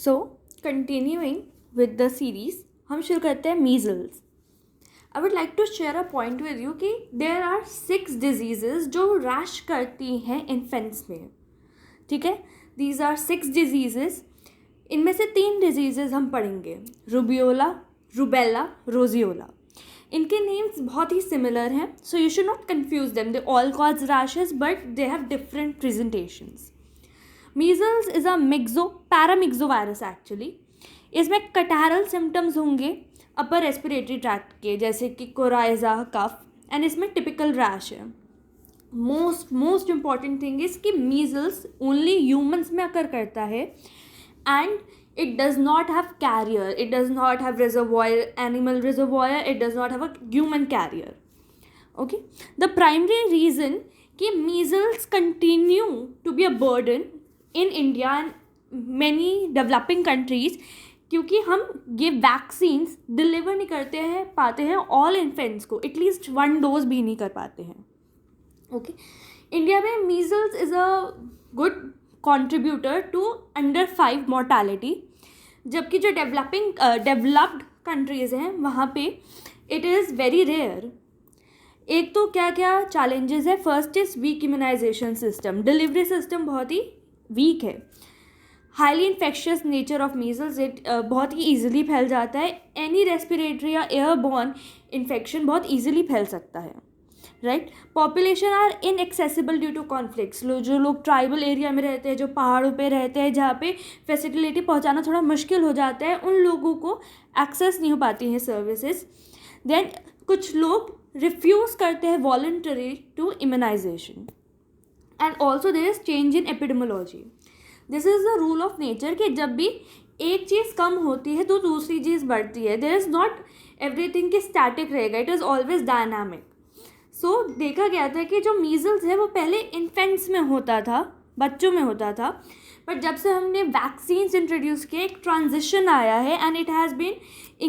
So continuing with the series, हम शुरू करते हैं measles. I would like to share a point with you कि देयर आर 6 डिजीजेज जो रैश करती हैं इन्फेंट्स में. ठीक है, दीज आर 6 डिजीजेज. इनमें से 3 डिजीजेज हम पढ़ेंगे, रूबियोला, रूबेला, रोजियोला. इनके नेम्स बहुत ही सिमिलर हैं, so you should not confuse them. They all cause rashes but they have different presentations. Measles is a paramyxo virus actually. इसमें कटैरल सिम्टम्स होंगे अपर रेस्पिरेटरी ट्रैक्ट के, जैसे कि कोराइजा, कफ, एंड इसमें typical rash है. Most important thing is कि measles only humans में अकर करता है and it does not have carrier, it does not have reservoir, animal reservoir, it does not have a human carrier. Okay, the primary reason कि measles continue to be a burden in India and many developing countries क्योंकि हम ये vaccines deliver नहीं करते हैं पाते हैं all infants को, एटलीस्ट 1 डोज भी नहीं कर पाते हैं. ओके, इंडिया में measles is a good contributor to under 5 mortality, जबकि जो डेवलप्ड कंट्रीज़ हैं वहाँ पे इट इज़ वेरी रेयर. एक तो क्या क्या चैलेंजेस है. First is weak immunization system. Delivery system बहुत ही वीक है. Highly infectious nature of measles, it बहुत ही ईजिली फैल जाता है. एनी रेस्पिरेटरी या एयरबॉर्न इन्फेक्शन बहुत ईजिली फैल सकता है. Right, population are inaccessible due to conflicts. जो लोग ट्राइबल एरिया में रहते हैं, जो पहाड़ों पे रहते हैं, जहाँ पे फैसिलिटी पहुँचाना थोड़ा मुश्किल हो जाता है, उन लोगों को एक्सेस नहीं हो पाती हैं सर्विसेज. देन कुछ लोग रिफ्यूज़ करते हैं voluntary to immunization. And also there is change in epidemiology. This is the rule of nature कि जब भी एक चीज़ कम होती है तो दूसरी चीज़ बढ़ती है. देयर इज़ नॉट एवरीथिंग कि स्टैटिक रहेगा, इट इज़ ऑलवेज डायनामिक. सो देखा गया था कि जो मीजल्स है वो पहले इन्फेंट्स में होता था, बच्चों में होता था, बट जब से हमने वैक्सीन्स इंट्रोड्यूस किए एक ट्रांजिशन आया है and it has been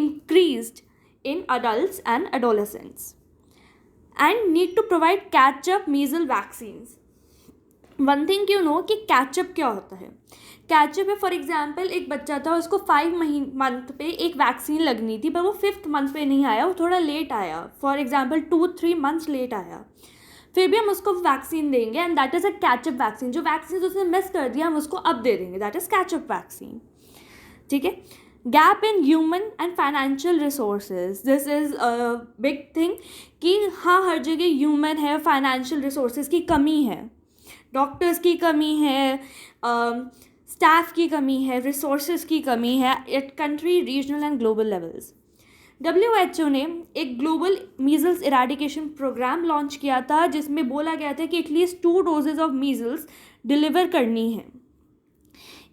increased in adults and adolescents and need to provide catch up measle vaccines. One thing you know कि कैचअप क्या होता है. कैचअप है, फॉर एग्जाम्पल एक बच्चा था, उसको 5 मंथ पे एक वैक्सीन लगनी थी, पर वो 5th मंथ पे नहीं आया, वो थोड़ा लेट आया. फॉर एग्जाम्पल 2-3 मंथ्स लेट आया, फिर भी हम उसको वैक्सीन देंगे and that is a catch up vaccine. जो वैक्सीन उसने मिस कर दिया हम उसको अब दे देंगे, दैट इज़ कैचअप वैक्सीन. ठीक है. Gap in human and financial resources, this is a big thing कि हाँ हर जगह ह्यूमन है, फाइनेंशियल रिसोर्सेज की कमी है, डॉक्टर्स की कमी है, स्टाफ की कमी है, रिसोर्सेज की कमी है at country, regional and global levels. WHO ने एक global measles eradication programme launch किया था जिसमें बोला गया था कि at least 2 doses of measles deliver करनी है.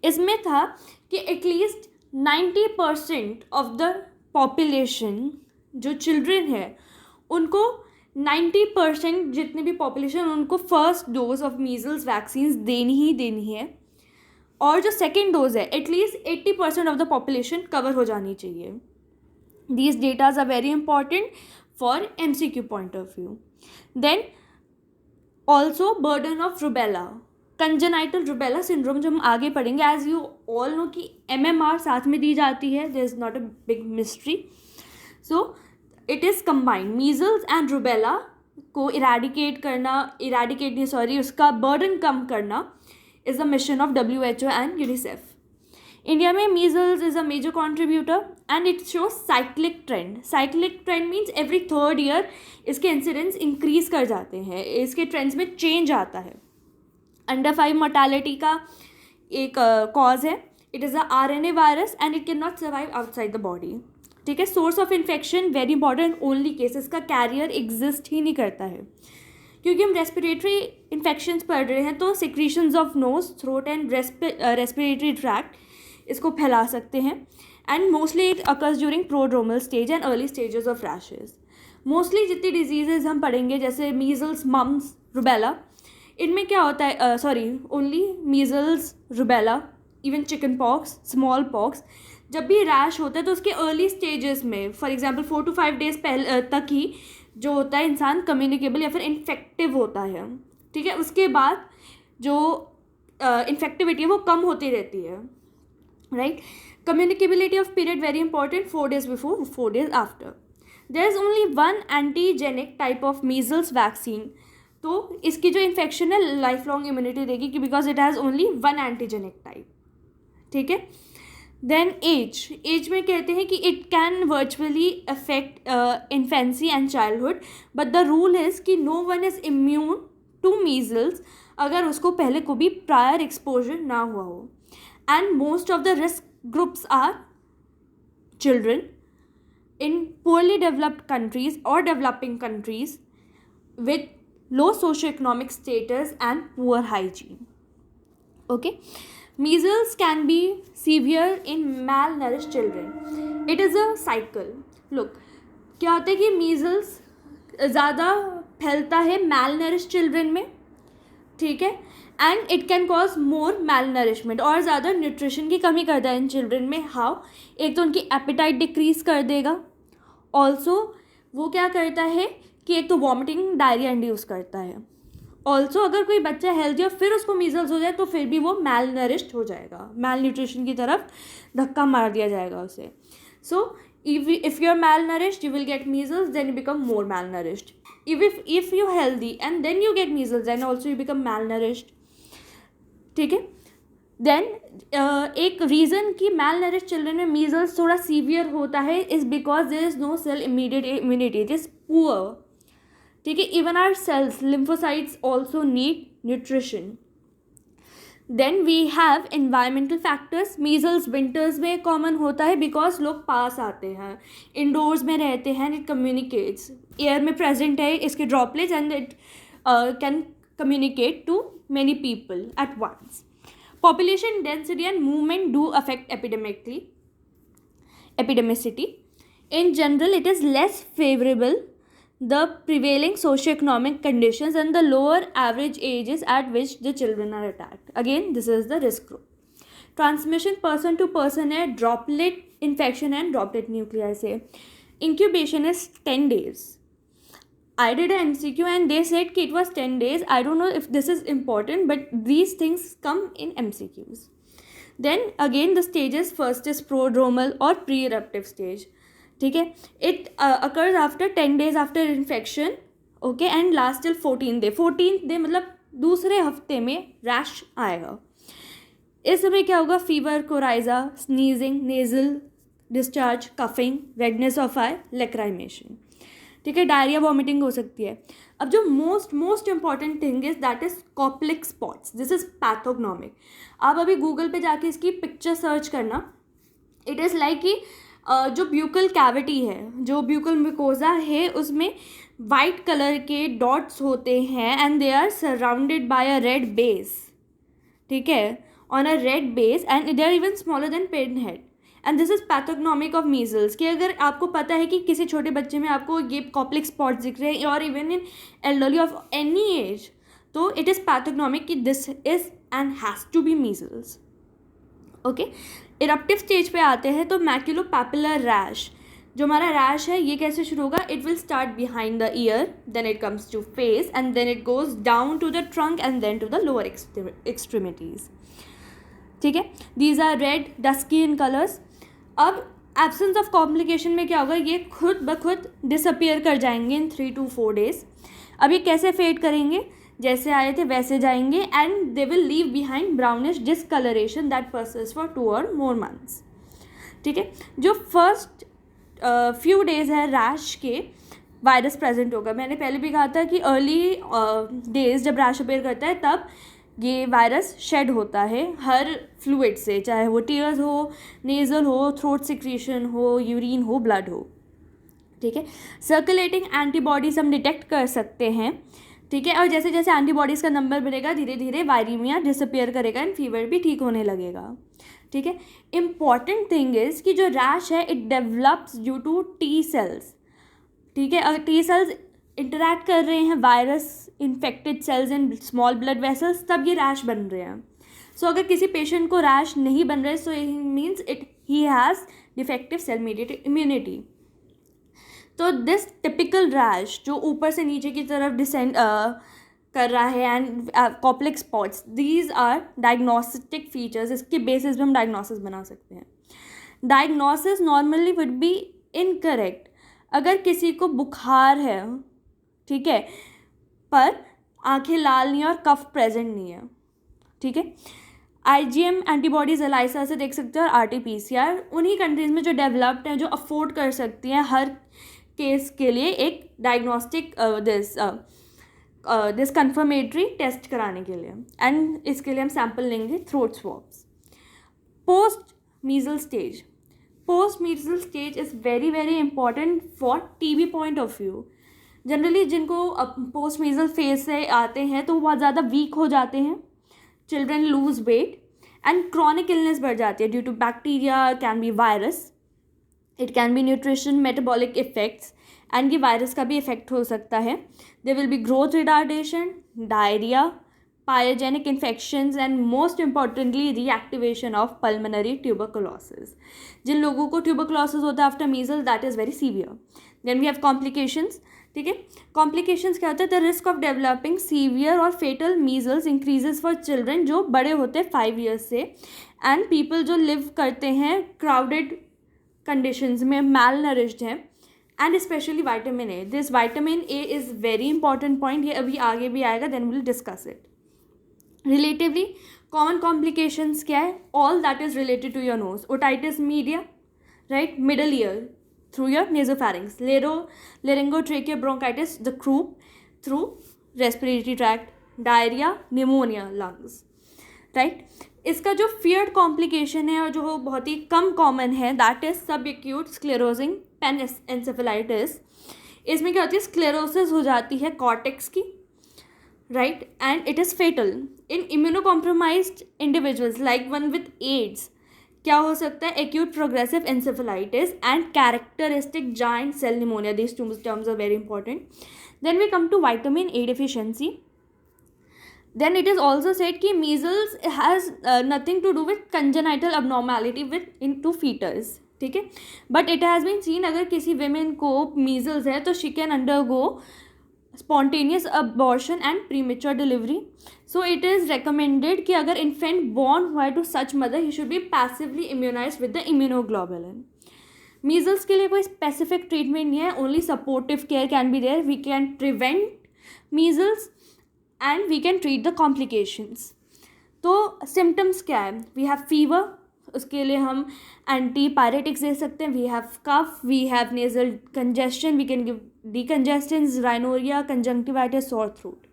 इसमें था कि एटलीस्ट 90% ऑफ द पॉपुलेशन जो चिल्ड्रन है उनको 90% जितने भी पॉपुलेशन उनको first dose of measles vaccines देनी है, और जो सेकेंड डोज है at least 80% of the population cover हो जानी चाहिए. These datas are very important for MCQ point of view. Then also burden of rubella, congenital rubella syndrome, जो हम आगे पढ़ेंगे. एज यू ऑल नो कि MMR साथ में दी जाती है, there is not a big mystery. So it is combined. Measles and rubella को उसका बर्डन कम करना is the mission of WHO and UNICEF. India में measles is a major contributor and it shows cyclic trend. Cyclic trend means every 3rd year इसके incidence increase कर जाते हैं, इसके trends में change आता है. Under 5 mortality का एक cause है. It is a RNA virus and it cannot survive outside the body. ठीक है. Source of infection very important, only cases का carrier exist ही नहीं करता है. क्योंकि हम रेस्पिरेटरी इन्फेक्शंस पढ़ रहे हैं तो secretions of nose, throat and respiratory tract इसको फैला सकते हैं. And mostly it occurs during prodromal stage and early stages of rashes. Mostly जितनी डिजीजेज हम पढ़ेंगे जैसे मीजल्स, मम्स, रूबेला, इनमें क्या होता है, only measles, rubella, even chicken pox, small pox, जब भी रैश होता है तो उसके अर्ली स्टेजेस में, फॉर एग्जांपल 4 to 5 डेज पहले तक ही जो होता है इंसान कम्युनिकेबल या फिर इन्फेक्टिव होता है. ठीक है. उसके बाद जो इन्फेक्टिविटी है वो कम होती रहती है. right? Communicability of period very important, 4 days before, 4 days after. There is only one antigenic type of measles vaccine. तो इसकी जो इन्फेक्शन है लाइफ लॉन्ग इम्यूनिटी देगी कि because it has only one antigenic type. ठीक है. देन एज में कहते हैं कि it can virtually affect infancy and childhood, but the rule is that no one is immune to measles अगर उसको पहले को भी प्रायर एक्सपोजर ना हुआ हो. And most of the risk groups are children in poorly developed countries or developing countries with low socioeconomic status and poor hygiene. Okay, measles can be severe in malnourished children. It is a cycle. Look, क्या होता है कि measles ज़्यादा फैलता है malnourished children में, ठीक है, and it can cause more malnourishment और ज़्यादा न्यूट्रिशन की कमी करता है इन चिल्ड्रन में. हाउ? एक तो उनकी एपिटाइट डिक्रीज कर देगा. ऑल्सो वो क्या करता है कि एक तो वॉमिटिंग डायरिया इंड्यूस करता है. ऑल्सो अगर कोई बच्चा हेल्दी और फिर उसको मीजल्स हो जाए तो फिर भी वो malnourished हो जाएगा, माल न्यूट्रिशन की तरफ धक्का मार दिया जाएगा उसे. सो if you're malnourished you will get measles, then you become more malnourished. If you're healthy and then you get measles, then also you become malnourished. ठीक है. देन एक रीज़न कि malnourished चिल्ड्रन में मीजल्स थोड़ा सीवियर होता है is because there is no cell immediate immunity, it is poor. ठीक है. Even our cells lymphocytes also need nutrition. Then we have environmental factors. Measles winters में common होता है बिकॉज लोग पास आते हैं, इंडोर्स में रहते हैं, इट कम्युनिकेट्स, एयर में प्रेजेंट है इसके droplets and it can communicate to many people at once. Population density and movement do affect epidemicity. In general, it is less favorable the prevailing socioeconomic conditions and the lower average ages at which the children are attacked. Again, this is the risk group. Transmission person to person है, droplet infection and droplet nuclei से. Incubation is 10 days. I did an MCQ and they said कि it was 10 days. I don't know if this is important, but these things come in MCQs. Then again the stages, first is prodromal or pre-eruptive stage. ठीक है. It occurs after 10 days after infection, okay, and lasts till 14th day. 14th day मतलब दूसरे हफ्ते में rash आएगा. इस समय क्या होगा? Fever, coryza, sneezing, nasal discharge, coughing, redness of eye, lacrimation. ठीक है. डायरिया, वॉमिटिंग हो सकती है. अब जो most important thing is that is Koplik spots. This is pathognomonic. आप अभी गूगल पे जाके इसकी पिक्चर सर्च करना. इट इज़ लाइक कि जो ब्यूकल कैविटी है, जो ब्यूकल म्यूकोजा है, उसमें वाइट कलर के डॉट्स होते हैं and they are surrounded by a red base. ठीक है, on a red base and they are even smaller than pin head. And this is pathognomonic of measles. कि अगर आपको पता है कि किसी छोटे बच्चे में आपको ये कॉप्लिक स्पॉट्स दिख रहे हैं और even in elderly of any age, तो इट इज़ पैथोग्नोमिक कि this is and has to be measles. Okay. Eruptive stage पे आते हैं तो मैक्यूलोपैपुलर रैश. जो हमारा रैश है ये कैसे शुरू होगा? It will start behind the ear, then it comes to face and then it goes down to the trunk and then to the lower extremities. ठीक है. These are red dusky in colours. अब absence of complication में क्या होगा? ये खुद ब खुद डिसअपियर कर जाएंगे इन 3 to 4 days. अब ये कैसे फेड करेंगे? जैसे आए थे वैसे जाएंगे and they will leave behind brownish discolouration that persist for 2 or more months. ठीक है. जो फर्स्ट फ्यू डेज है रैश के, वायरस प्रेजेंट होगा. मैंने पहले भी कहा था कि अर्ली डेज जब रैश अपेयर करता है तब ये वायरस शेड होता है हर फ्लूइड से, चाहे वो टीयर्स हो, नेज़ल हो, थ्रोट सिक्रीशन हो, यूरिन हो, ब्लड हो. ठीक है. सर्कुलेटिंग एंटीबॉडीज़ हम डिटेक्ट कर सकते हैं. ठीक है. और जैसे जैसे एंटीबॉडीज़ का नंबर बढ़ेगा धीरे धीरे वायरीमिया डिसअपियर करेगा एंड फीवर भी ठीक होने लगेगा. ठीक है. इम्पॉर्टेंट थिंग इज़ कि जो रैश है it develops due to T cells. ठीक है. अगर टी सेल्स इंटरैक्ट कर रहे हैं virus infected cells in small blood vessels, तब ये रैश बन रहे हैं. सो अगर किसी पेशेंट को रैश नहीं बन रहे, so it means he has defective cell mediated immunity. तो दिस टिपिकल रैश जो ऊपर से नीचे की तरफ कर रहा है and Koplik spots, these are diagnostic features. इसके बेसिस पे हम डायग्नोसिस बना सकते हैं. Diagnosis normally would be incorrect अगर किसी को बुखार है, ठीक है, पर आंखें लाल नहीं है और कफ प्रेजेंट नहीं है, ठीक है. IgM एंटीबॉडीज एलाइसा से देख सकते हैं, और RT-PCR उन्हीं कंट्रीज़ में जो डेवलप्ड हैं, जो अफोर्ड कर सकती हैं हर केस के लिए एक डायग्नोस्टिक दिस कन्फर्मेटरी टेस्ट कराने के लिए. एंड इसके लिए हम सैम्पल लेंगे throat swabs. Post measle stage. Post measle stage is very very important for TB point of view. Generally जिनको पोस्ट मीजल फेज से आते हैं तो वो बहुत ज़्यादा वीक हो जाते हैं. Children lose weight and chronic illness बढ़ जाती है due to bacteria, can be virus, it can be nutrition, metabolic effects, and ये वायरस का भी इफेक्ट हो सकता है. There will be growth retardation, diarrhoea, pyogenic infections and most importantly reactivation of pulmonary tuberculosis. जिन लोगों को ट्यूबरकुलोसिस होता है after measle, that is very severe. Then we have complications. ठीक है, कॉम्प्लिकेशंस क्या होता है? The risk of developing severe और fatal measles increases for children जो बड़े होते हैं 5 ईयर्स से, एंड पीपल जो लिव करते हैं क्राउडेड कंडीशंस में, मैल नरिश्ड हैं, and specially vitamin A. This vitamin A is very important point. ये अभी आगे भी आएगा, then will discuss it. Relatively common complications क्या है? All that is related to your nose. Otitis media, right, middle ear through your nasopharynx, laryngotracheal bronchitis, the croup through respiratory tract, diarrhea, pneumonia, lungs, right. इसका जो feared complication है और जो बहुत ही कम common है, that is subacute sclerosing panencephalitis. इसमें क्या होती है? sclerosis हो जाती है cortex की, right, and it is fatal in immunocompromised individuals like one with AIDS. क्या हो सकता है? Acute progressive encephalitis and characteristic giant cell pneumonia. This two terms are very important. Then we come to vitamin A deficiency. Then it is also said कि measles has nothing to do with congenital abnormality within to foetus, ठीक है, but it has been seen अगर किसी women को measles है तो she can undergo spontaneous abortion and premature delivery. So it is recommended कि अगर infant born हुआ है to such mother, he should be passively immunized with the immunoglobulin. Measles के लिए कोई specific treatment नहीं है, only supportive care can be there. We can prevent measles and we can treat the complications. तो symptoms क्या है? We have fever, उसके लिए हम एंटीपायरेटिक्स दे सकते हैं. We have cough, we have nasal congestion, we can give decongestants, rhinorrhea, conjunctivitis, sore throat.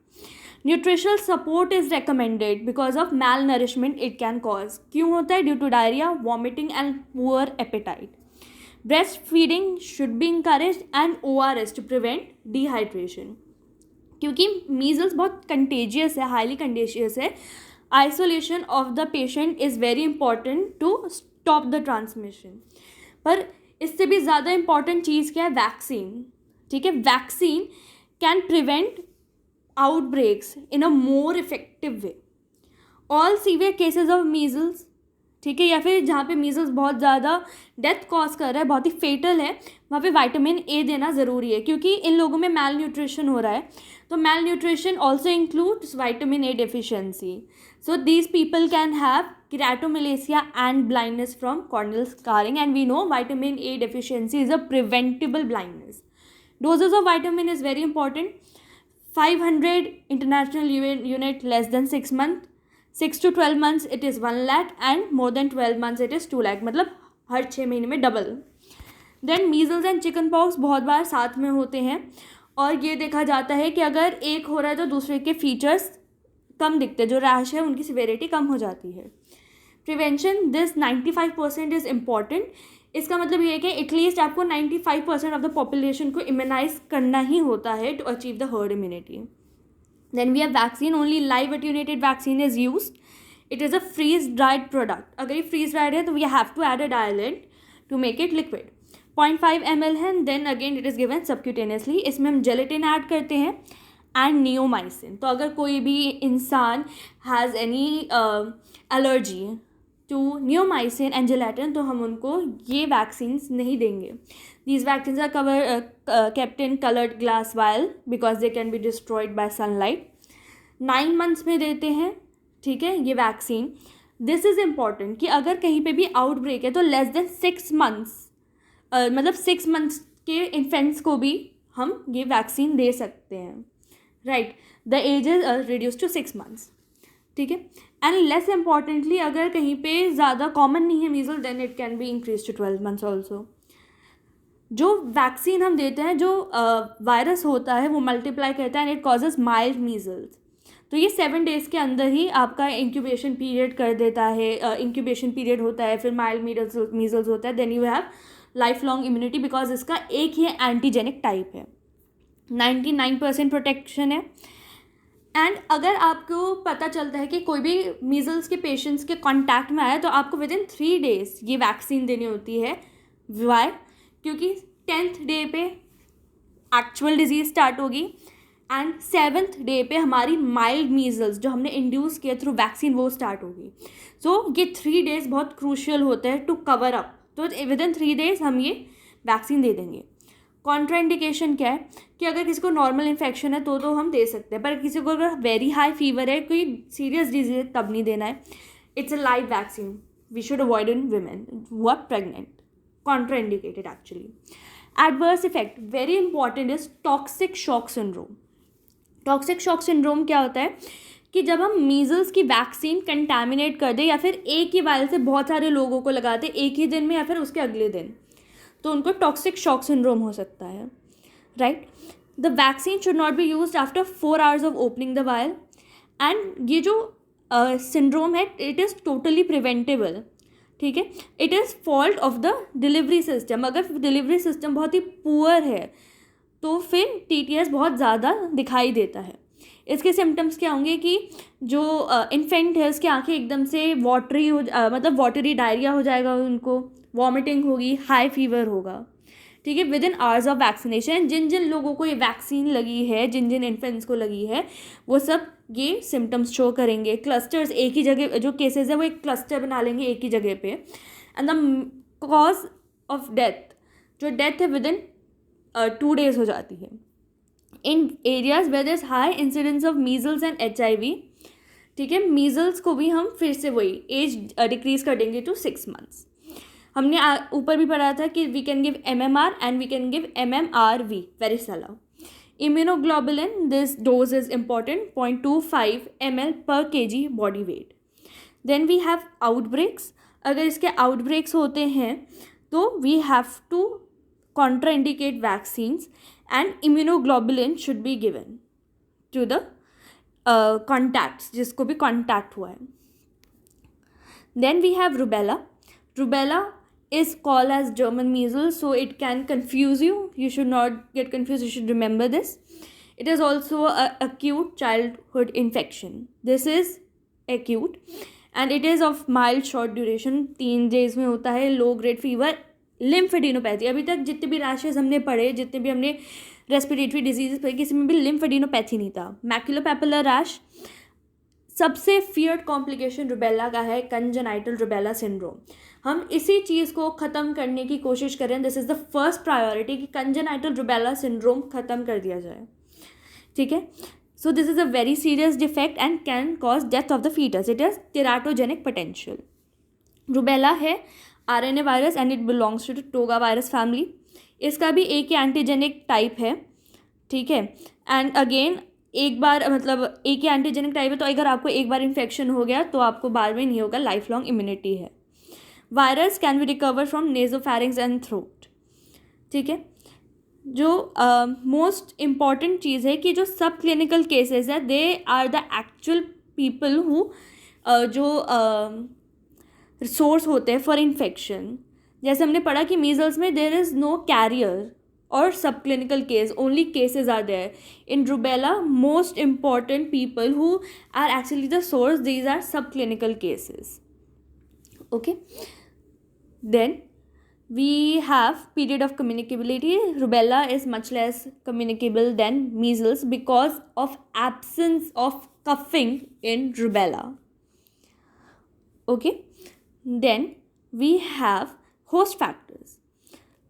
Nutritional support is recommended because of malnourishment it can cause. क्यों होता है? Due to diarrhea, vomiting and poor appetite. Breastfeeding should be encouraged and ORS to prevent dehydration. क्योंकि measles बहुत contagious है, highly contagious है. Isolation of the patient is very important to stop the transmission. पर इससे भी ज़्यादा important चीज़ क्या है? वैक्सीन. ठीक है, vaccine can prevent outbreaks in a more effective way. All severe cases of measles, ठीक है, या फिर जहाँ पे मीजल्स बहुत ज़्यादा डेथ कॉज कर रहा है, बहुत ही फेटल है, वहाँ पे विटामिन ए देना ज़रूरी है. क्योंकि इन लोगों में मैल न्यूट्रिशन हो रहा है, तो malnutrition also includes vitamin A deficiency. So these people can have keratomalacia and blindness from corneal scarring, and we know vitamin A deficiency is a preventable blindness. Doses of vitamin is very important. 500 international unit less than 6 months. 6 to 12 months it is 1 lakh and more than 12 months it is 2 lakh. मतलब हर 6 महीने में double. Then measles and chicken pox बहुत बार साथ में होते हैं, और ये देखा जाता है कि अगर एक हो रहा है तो दूसरे के फीचर्स कम दिखते हैं, जो रैश है उनकी सिवेरिटी कम हो जाती है. Prevention, this 95% is important. इसका मतलब ये है कि एटलीस्ट आपको 95% ऑफ द पॉपुलेशन को इम्यूनाइज करना ही होता है to achieve the herd immunity. Then we have vaccine. Only live attenuated vaccine is used. It is a freeze dried product. अगर ये फ्रीज ड्राइड है तो we have to add a diluent to make it liquid. 0.5 ml है. Then again it is given subcutaneously. इसमें हम gelatin add करते हैं and neomycin. तो अगर कोई भी इंसान has any allergy to neomycin and gelatin, तो हम उनको ये वैक्सीन्स नहीं देंगे. These vaccines are kept in colored glass vial because they can be destroyed by sunlight. 9 months में देते हैं, ठीक है, ये वैक्सीन। दिस इज़ इम्पॉर्टेंट कि अगर कहीं पे भी आउटब्रेक है तो लेस देन 6 मंथ्स, मतलब 6 मंथ्स के इन्फेंट्स को भी हम ये वैक्सीन दे सकते हैं, right. The age is reduce to 6 months, ठीक है। एंड लेस इम्पॉर्टेंटली अगर कहीं पे ज़्यादा कॉमन नहीं है measle, then it can be increase to 12 months also. जो वैक्सीन हम देते हैं, जो वायरस होता है वो मल्टीप्लाई करता है and it causes mild measles. तो ये 7 डेज़ के अंदर ही आपका इंक्यूबेशन पीरियड कर देता है, इंक्यूबेशन पीरियड होता है, फिर माइल्ड मीजल्स होता है, then you have life long immunity, because इसका एक ही एंटीजेनिक टाइप है, 99% प्रोटेक्शन है। एंड अगर आपको पता चलता है कि कोई भी मीजल्स के पेशेंट्स के कांटेक्ट में आया तो आपको विद इन 3 डेज़ ये वैक्सीन देनी होती है। वाई? क्योंकि 10th डे पे एक्चुअल डिजीज़ स्टार्ट होगी एंड 7th डे पे हमारी माइल्ड मीजल्स जो हमने इंड्यूस किया थ्रू वैक्सीन वो स्टार्ट होगी। सो ये 3 डेज़ बहुत क्रूशियल होते हैं टू कवर अप, तो विद इन 3 डेज़ हम ये वैक्सीन दे देंगे। कॉन्ट्राइंडिकेशन क्या है कि अगर किसी को नॉर्मल इन्फेक्शन है तो हम दे सकते हैं, पर किसी को अगर वेरी हाई फीवर है, कोई सीरियस डिजीज है, तब नहीं देना है। It's a live vaccine, we should avoid in women who are pregnant, contraindicated actually. Adverse effect, very important is toxic shock syndrome. Toxic shock syndrome क्या होता है कि जब हम मीजल्स की वैक्सीन कंटामिनेट कर दें या फिर एक ही वायल से बहुत सारे लोगों को लगा दें एक ही दिन में या फिर उसके अगले दिन, तो उनको टॉक्सिक शॉक सिंड्रोम हो सकता है, right. The vaccine should not be used after 4 hours of opening the vial. And ये जो सिंड्रोम है इट इज़ टोटली प्रिवेंटेबल, ठीक है। It is fault of the delivery system. अगर डिलीवरी सिस्टम बहुत ही पुअर है तो फिर TTS बहुत ज़्यादा दिखाई देता है। इसके सिम्टम्स क्या होंगे कि जो इन्फेंट है उसकी आंखें एकदम से वाटरी मतलब वाटरी डायरिया हो जाएगा, उनको वॉमिटिंग होगी, हाई फीवर होगा, ठीक है, within hours of vaccination. जिन जिन लोगों को ये वैक्सीन लगी है, जिन जिन इन्फेंट्स को लगी है, वो सब ये सिम्टम्स शो करेंगे। क्लस्टर्स एक ही जगह, जो केसेस है वो एक क्लस्टर बना लेंगे एक ही जगह पे। And the cause of death, जो डेथ है विद इन 2 days हो जाती है। In areas where there is high incidence of measles and HIV, ठीक है। मीजल्स को भी हम फिर से वही एज डिक्रीज कर देंगे टू 6 months। हमने ऊपर भी पढ़ा था कि we can give MMR and we can give MMRV, varicella. Immunoglobulin, this dose is important, 0.25 ml per kg body weight. Then we have outbreaks. अगर इसके आउटब्रेक्स होते हैं तो we have to contraindicate vaccines and immunoglobulin should be given to the contacts, जिसको भी contact हुआ है। Then we have rubella. Rubella is called as German measles, so it can confuse you. You should not get confused. You should remember this. It is also a acute childhood infection. This is acute and it is of mild short duration. 3 days में होता है, low grade fever, lymphadenopathy. अभी तक जितने भी rashes हमने पढ़े, जितने भी हमने रेस्पिरेटरी डिजीज़ पढ़े, किसी में भी लिम्फेडिनोपैथी नहीं था। मैक्युलोपैपुलर रैश, सबसे फियर्ड कॉम्प्लिकेशन रुबेला का है कंजेनाइटल रुबेला सिंड्रोम। हम इसी चीज़ को ख़त्म करने की कोशिश करें। This is the first priority कि कंजेनाइटल रुबेला सिंड्रोम ख़त्म कर दिया जाए, ठीक है। So this is a very serious defect and can cause death of the foetus. It is teratogenic potential. Rubella है RNA virus and it belongs to toga virus family. इसका भी एक ही एंटीजेनिक टाइप है, ठीक है। एंड अगेन एक बार मतलब एक ही एंटीजेनिक टाइप है, तो अगर आपको एक बार इन्फेक्शन हो गया तो आपको बार में नहीं होगा, लाइफ लॉन्ग इम्यूनिटी है। Virus can be recover from nasopharynx and throat, ठीक है। जो मोस्ट इम्पॉर्टेंट चीज़ है कि जो सब क्लिनिकल केसेस है they are the actual people who जो सोर्स होते हैं फॉर इन्फेक्शन। जैसे हमने पढ़ा कि मीजल्स में देयर इज़ नो कैरियर और subclinical case, only cases are there. In rubella most important people who are actually the source, these are सब clinical cases, okay. Then we have period of communicability. Rubella is much less communicable than measles because of absence of cuffing in rubella, okay. Then we have host factors.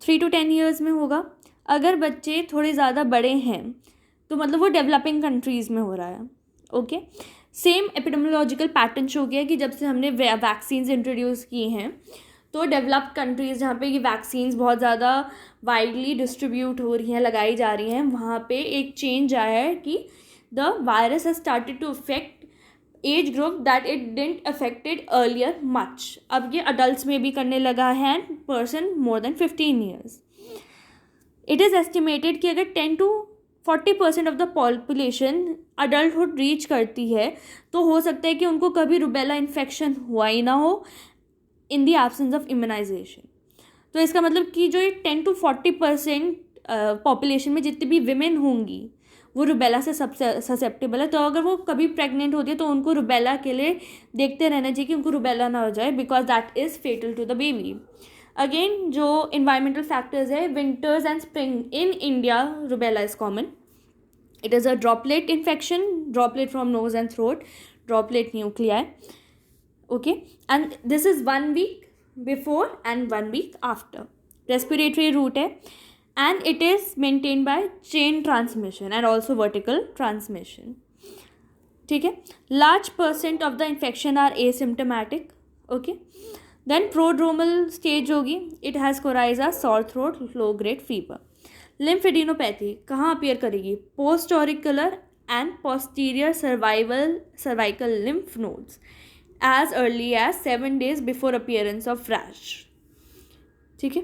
3 to 10 years में होगा। अगर बच्चे थोड़े ज़्यादा बड़े हैं तो मतलब वो डेवलपिंग कंट्रीज़ में हो रहा है, okay, same epidemiological pattern show किया कि जब से हमने वैक्सीन्स इंट्रोड्यूस की हैं तो डेवलप्ड कंट्रीज़ जहाँ पे ये वैक्सीन्स बहुत ज़्यादा वाइडली डिस्ट्रीब्यूट हो रही हैं, लगाई जा रही हैं, वहाँ पे एक चेंज आया है कि the virus has started to affect age group that it didn't affected earlier much. अब ये अडल्ट में भी करने लगा है and person more than 15 years. It is estimated कि अगर 10-40% of the population adulthood reach करती है तो हो सकता है कि उनको कभी रुबेला इन्फेक्शन हुआ ही ना हो in the absence of immunization. तो इसका मतलब कि जो ये 10-40% पॉपुलेशन में जितनी भी विमेन होंगी वो रुबेला से सबसे ससेप्टेबल है. तो अगर वो कभी प्रेग्नेंट होती है तो उनको रुबेला के लिए देखते रहना चाहिए कि उनको रुबेला ना हो जाए, because that is fatal to the baby. Again जो इन्वायरमेंटल फैक्टर्स है, winters and spring in India rubella is common. It is a droplet infection, droplet from nose and throat, droplet nuclei. Okay, and this is 1 week before and 1 week after. Respiratory route है and it is maintained by chain transmission and also vertical transmission. ठीक है, large percent of the infection are asymptomatic. Okay, then prodromal stage होगी, it has coryza, sore throat, low grade fever. Lymphadenopathy कहाँ appear करेगी? Post auricular and posterior cervical lymph nodes as early as 7 days before appearance of rash. ठीक है,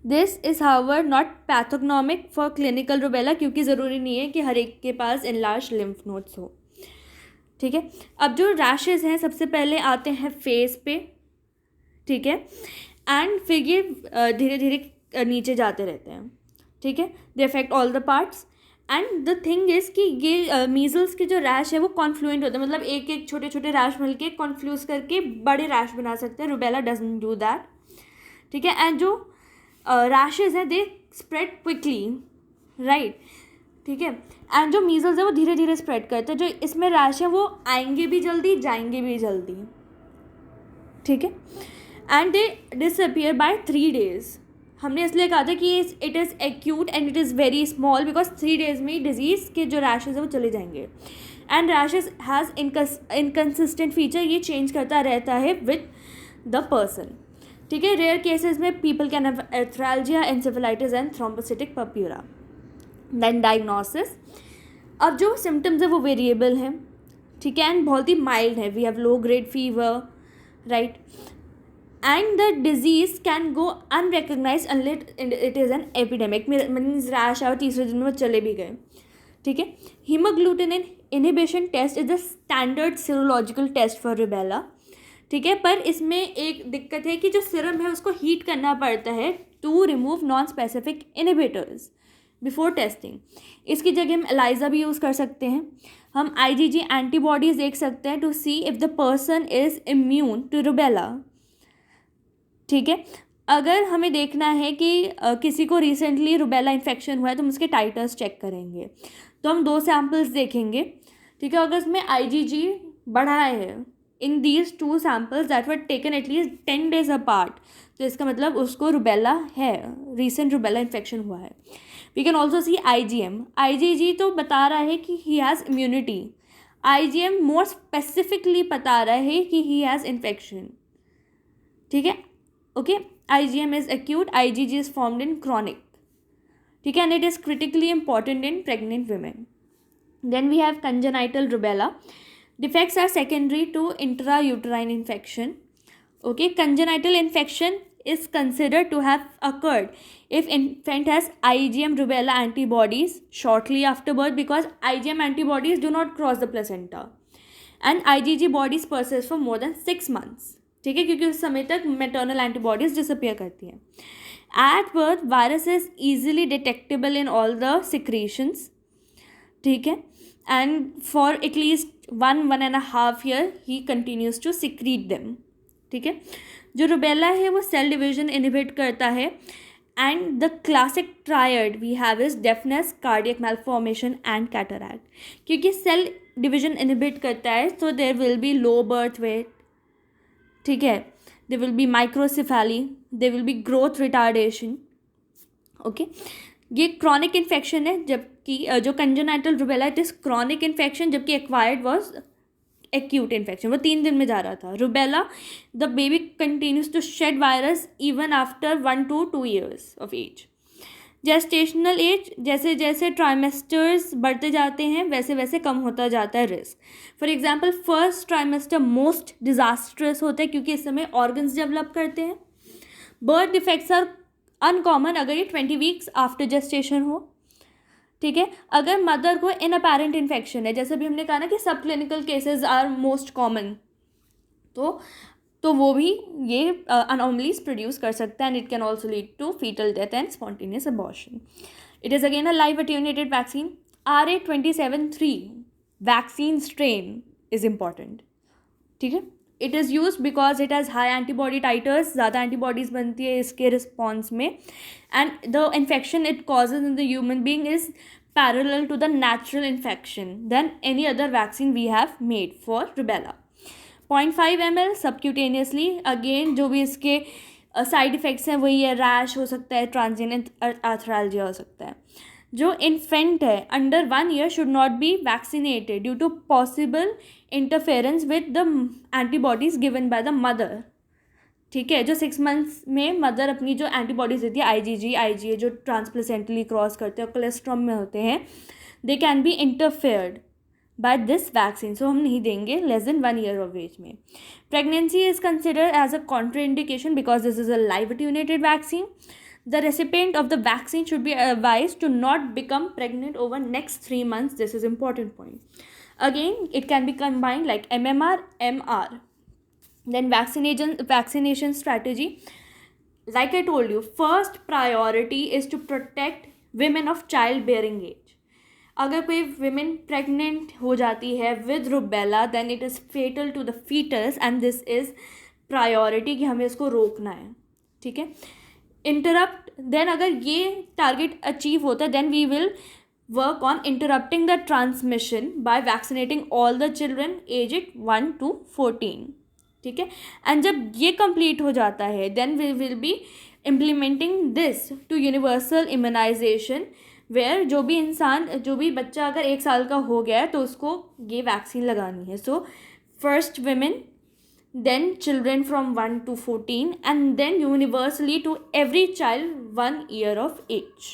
this is however not pathognomic for clinical rubella, क्योंकि ज़रूरी नहीं है कि हर एक के पास इनलार्ज लिम्फ नोड्स हो. ठीक है, अब जो रैशेज़ हैं सबसे पहले आते हैं फेस पे. ठीक है, एंड फिर ये धीरे धीरे नीचे जाते रहते हैं. ठीक है, they affect all the parts. And the thing is कि ये मीज़ल्स के जो रैश है वो कॉन्फ्लुएंट होते हैं, मतलब एक एक छोटे छोटे रैश मिल के कॉन्फ्यूज़ करके बड़े रैश बना सकते हैं. Rubella doesn't do that. ठीक है, एंड जो रैशेज हैं दे स्प्रेड क्विकली, राइट. ठीक है, एंड जो मीज़ल्स है वो धीरे धीरे स्प्रेड करते हैं. जो इसमें रैश है वो आएंगे भी जल्दी, जाएंगे भी जल्दी. ठीक है, and they disappear by 3 days. हमने इसलिए कहा था कि it is acute and it is very small, because 3 days में डिजीज़ के जो रैशेज है वो चले जाएंगे. And rashes has inconsistent feature, ये चेंज करता रहता है विद द पर्सन. ठीक है, रेयर केसेस में people can have arthralgia, encephalitis and thrombocytic purpura. Then diagnosis. अब जो सिम्टम्स है वो वेरिएबल हैं. ठीक है, एंड बहुत ही माइल्ड है. We have low grade fever, right, and the disease can go unrecognized unless it is an epidemic. Means rash और तीसरे दिन में वो चले भी गए. ठीक है, haemagglutinin inhibition test is the standard serological test for rubella. ठीक है, पर इसमें एक दिक्कत है कि जो सीरम है उसको हीट करना पड़ता है to remove non specific inhibitors before testing. इसकी जगह हम एलाइजा भी यूज़ कर सकते हैं. हम IgG एंटीबॉडीज़ देख सकते हैं to see if the person is immune to rubella. ठीक है, अगर हमें देखना है कि किसी को रिसेंटली रुबेला इन्फेक्शन हुआ है तो हम उसके टाइटर्स चेक करेंगे. तो हम 2 सैम्पल्स देखेंगे. ठीक है, अगर उसमें IgG बढ़ा है in these 2 samples that were taken at least 10 days apart, तो इसका मतलब उसको रुबेला है, रिसेंट रुबेला इन्फेक्शन हुआ है. We can also see IgM. IgG तो बता रहा है कि he has immunity. IgM more specifically बता रहा है कि ही हैज़ इन्फेक्शन. ठीक है, okay, IgM is acute, IgG is formed in chronic. ठीक है, and it is critically important in pregnant women. Then we have congenital rubella. Defects are secondary to intrauterine infection. Okay, congenital infection is considered to have occurred if infant has IgM rubella antibodies shortly after birth, because IgM antibodies do not cross the placenta and IgG bodies persist for more than 6 months. ठीक है, क्योंकि उस समय तक maternal antibodies disappear करती हैं. At birth virus is easily detectable in all the secretions. ठीक है, and for at least 1.5 year he continues to secrete them. ठीक है, जो रुबेला है वो सेल डिविजन इनहिबिट करता है. And the classic triad we have is deafness, cardiac malformation and cataract. क्योंकि सेल डिविजन इनहिबिट करता है तो there will be low birth weight. ठीक है, there will be microcephaly, there will be growth retardation. Okay, ये chronic infection है, जब कि जो congenital rubella it is chronic infection, जबकि एक्वायर्ड वॉज एक्यूट इन्फेक्शन, वो 3 दिन में जा रहा था. Rubella, the baby continues to shed virus even after 1 to 2 years of age. Gestational age, जैसे जैसे ट्राइमेस्टर्स बढ़ते जाते हैं वैसे वैसे कम होता जाता है risk. For example first trimester most disastrous होता है क्योंकि इस समय ऑर्गन्स डेवलप करते हैं. बर्थ डिफेक्ट्स आर अनकॉमन अगर ये 20 वीक्स आफ्टर जेस्टेशन हो. ठीक है, अगर मदर को इनअपैरेंट इन्फेक्शन है, जैसे भी हमने कहा ना कि सब clinical cases are most common, तो वो भी ये अनॉमलीज प्रोड्यूस कर सकता है and it can also lead to fetal death and spontaneous abortion. It is again a live attenuated vaccine. RA273 vaccine strain is important. ठीक है, it is use because it has high antibody titres, ज़्यादा antibodies बनती है इसके response में, and the infection it causes in the human being is parallel to the natural infection then any other vaccine we have made for rubella. 0.5 ml subcutaneously. Again जो भी इसके side effects हैं वही है, रैश हो सकता है, ट्रांजिएंट आर्थरालजिया हो सकता है. जो इन्फेंट है under 1 year should not be vaccinated due to possible interference with the antibodies given by the mother. ठीक है, जो 6 months में मदर अपनी जो एंटीबॉडीज़ देती है IgG, IgA, जो ट्रांसप्लेसेंटली क्रॉस करते हैं और कोलेस्ट्रॉम में होते हैं, they can be interfered by this vaccine. So हम नहीं देंगे less than 1 year of age में. Pregnancy is considered as a contraindication because this is a live attenuated vaccine. The recipient of the vaccine should be advised to not become pregnant over next 3 months. This is important point. Again, it can be combined like MMR, MR. Then vaccination strategy. Like I told you, first priority is to protect women of childbearing age. अगर कोई women pregnant हो जाती है with rubella, then it is fatal to the fetus and this is priority कि हमें इसको रोकना है. ठीक है, इंटरप्ट, देन अगर ये टारगेट अचीव होता है then we will work on interrupting the transmission by vaccinating all the children age 1 to 14. ठीक है, एंड जब ये कंप्लीट हो जाता है then we will be implementing this to universal immunisation where जो भी बच्चा अगर 1 साल का हो गया है तो उसको ये वैक्सीन लगानी है. So first women, then children from 1 to 14 and then universally to every child 1 year of age.